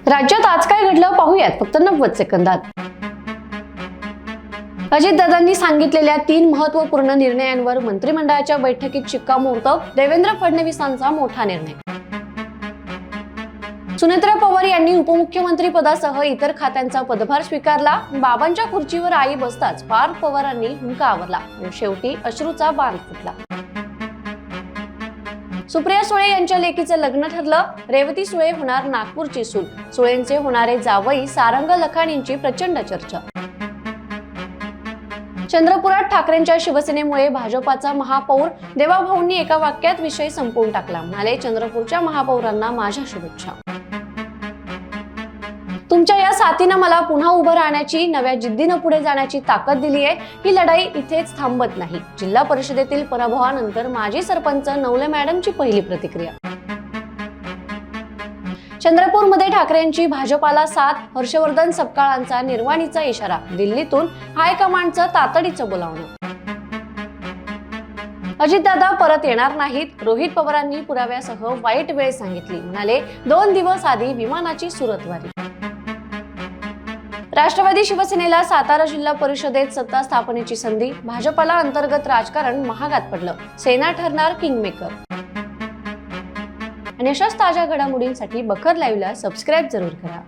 राज्यात आज काय घडलं पाहूयात फक्त 90 सेकंदात। अजितदादांनी सांगितलेल्या 3 महत्त्वपूर्ण निर्णयांवर मंत्रिमंडळाच्या बैठकीत शिक्कामोर्तब। देवेंद्र फडणवीसांचा मोठा निर्णय। सुनेत्रा पवार यांनी उपमुख्यमंत्री पदासह इतर खात्यांचा पदभार स्वीकारला। बाबांच्या खुर्चीवर आई बसताच पार्थ पवारांनी हुंका आवरला आणि शेवटी अश्रूचा बाण फुटला। सुप्रिया सुळे यांच्या लेकीचे लग्न ठरलं। रेवती सुळे होणार नागपूरची सून। सुळेंचे होणारे जावई सारंग लखानींची प्रचंड चर्चा। चंद्रपुरात ठाकरेंच्या शिवसेनेमुळे भाजपाचा महापौर। देवाभाऊंनी एका वाक्यात विषय संपवून टाकला। म्हणाले, चंद्रपूरच्या महापौरांना माझ्या शुभेच्छा। तुमच्या या साथीनं मला पुन्हा उभं राहण्याची, नव्या जिद्दीनं पुढे जाण्याची ताकद दिली आहे। ही लढाई इथेच थांबत नाही। जिल्हा परिषदेतील पराभवानंतर माजी सरपंच नवले मॅडमची पहिली प्रतिक्रिया। चंद्रपूरमध्ये ठाकरेंची भाजपाला साथ। हर्षवर्धन सपकाळांचा निर्वाणीचा इशारा। दिल्लीतून हायकमांडचं तातडीचं बोलावणं। अजितदादा परत येणार नाहीत। रोहित पवारांनी पुराव्यासह वाईट वेळ सांगितली। म्हणाले, 2 दिवस आधी विमानाची सुरतवारी। राष्ट्रवादी शिवसेनेला सातारा जिल्हा परिषदेत सत्ता स्थापनेची संधी। भाजपाला अंतर्गत राजकारण महागात पडलं। सेना ठरणार किंगमेकर। आणि अशाच ताज्या घडामोडींसाठी बखर लाईव्हला सबस्क्राईब जरूर करा।